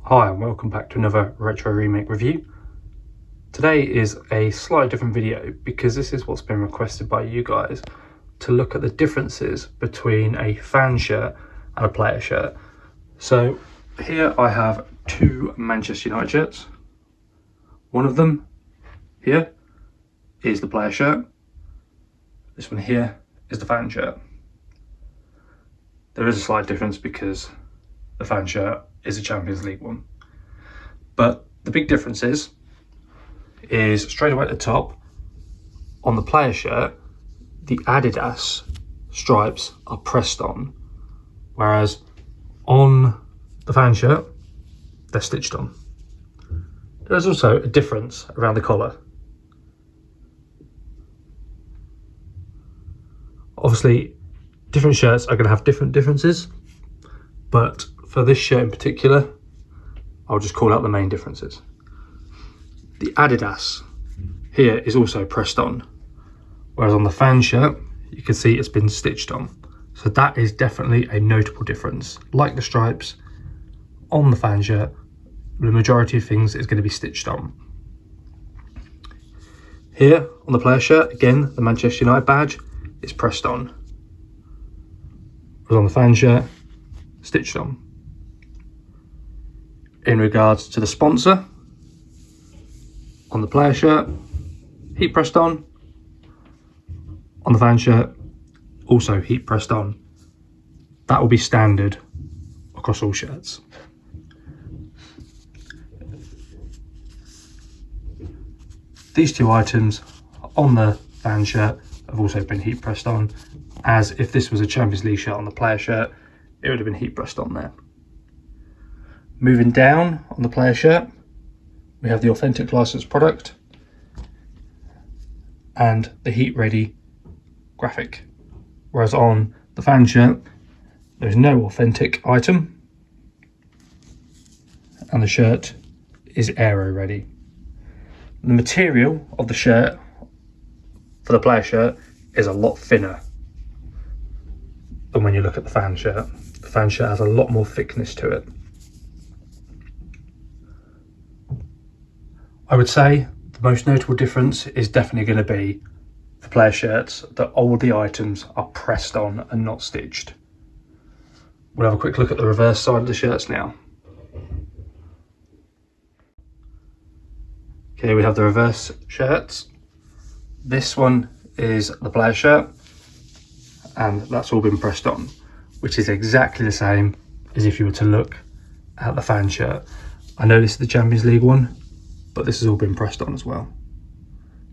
Hi and welcome back to another retro remake review. Today is a slightly different video because this is what's been requested by you guys, to look at the differences between a fan shirt and a player shirt. So here I have two Manchester United shirts. One of them here is the player shirt. This one here is the fan shirt. There is a slight difference because the fan shirt is a Champions League one. But the big difference is straight away at the top, on the player shirt, the Adidas stripes are pressed on, whereas on the fan shirt, they're stitched on. There's also a difference around the collar. Obviously, different shirts are going to have different differences, but for this shirt in particular, I'll just call out the main differences. The Adidas here is also pressed on, whereas on the fan shirt, you can see it's been stitched on. So that is definitely a notable difference. Like the stripes, on the fan shirt, the majority of things is going to be stitched on. Here on the player shirt, again, the Manchester United badge is pressed on, whereas on the fan shirt, stitched on. In regards to the sponsor, on the player shirt, heat pressed on the fan shirt, also heat pressed on. That will be standard across all shirts. These two items on the fan shirt have also been heat pressed on, as if this was a Champions League shirt on the player shirt, it would have been heat pressed on there. Moving down on the player shirt, we have the authentic licensed product and the heat ready graphic, whereas on the fan shirt there's no authentic item and the shirt is aero ready. The material of the shirt for the player shirt is a lot thinner than when you look at the fan shirt. The fan shirt has a lot more thickness to it. I would say the most notable difference is definitely going to be the player shirts, that all the items are pressed on and not stitched. We'll have a quick look at the reverse side of the shirts now. Okay, we have the reverse shirts. This one is the player shirt and that's all been pressed on, which is exactly the same as if you were to look at the fan shirt. I know this is the Champions League one, but this has all been pressed on as well.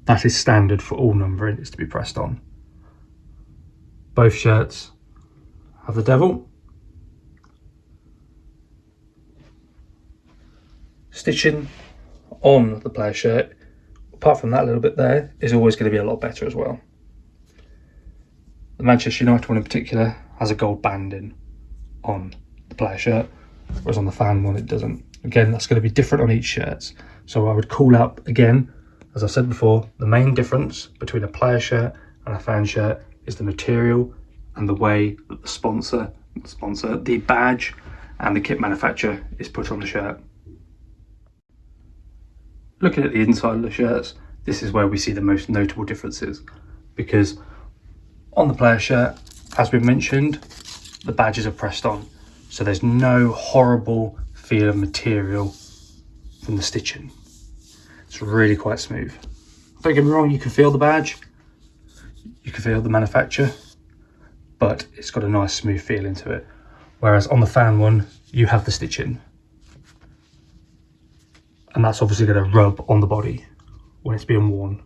That is standard for all numbering, is to be pressed on. Both shirts have the devil. Stitching on the player shirt, apart from that little bit there, is always going to be a lot better as well. The Manchester United one in particular has a gold banding on the player shirt, whereas on the fan one it doesn't. Again, that's going to be different on each shirt. So I would call out again, as I said before, the main difference between a player shirt and a fan shirt is the material and the way that the badge and the kit manufacturer is put on the shirt. Looking at the inside of the shirts, this is where we see the most notable differences, because on the player shirt, as we've mentioned, the badges are pressed on, so there's no horrible feel of material from the stitching. It's really quite smooth. Don't get me wrong, you can feel the badge, you can feel the manufacturer, but it's got a nice smooth feeling to it. Whereas on the fan one, you have the stitching, and that's obviously going to rub on the body when it's being worn.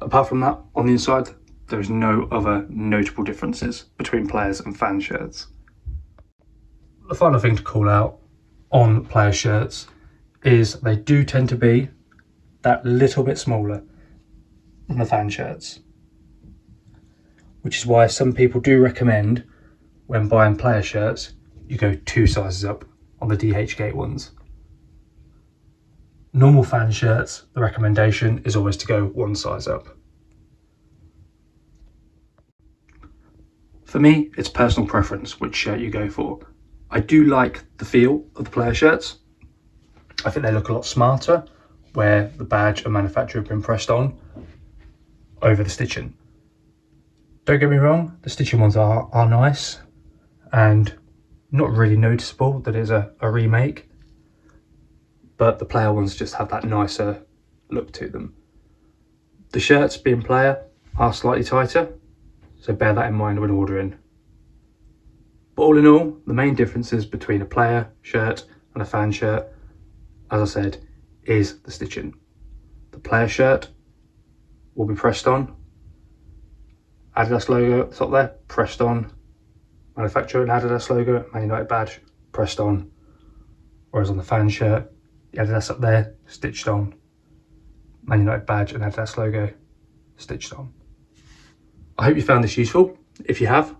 Apart from that, on the inside, there is no other notable differences between players and fan shirts. The final thing to call out on player shirts is they do tend to be that little bit smaller than the fan shirts, which is why some people do recommend, when buying player shirts, you go 2 sizes up on the DHGate ones. Normal fan shirts, the recommendation is always to go 1 size up. For me, it's personal preference which shirt you go for. I do like the feel of the player shirts. I think they look a lot smarter where the badge and manufacturer have been pressed on over the stitching. Don't get me wrong, the stitching ones are nice and not really noticeable that it's a remake, but the player ones just have that nicer look to them. The shirts, being player, are slightly tighter, so bear that in mind when ordering. But all in all, the main differences between a player shirt and a fan shirt, as I said, is the stitching. The player shirt will be pressed on, Adidas logo at the top there, pressed on, manufacturer and Adidas logo, Man United badge, pressed on. Whereas on the fan shirt, the Adidas up there, stitched on, Man United badge and Adidas logo, stitched on. I hope you found this useful. If you have,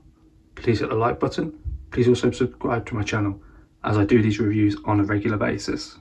please hit the like button. Please also subscribe to my channel as I do these reviews on a regular basis.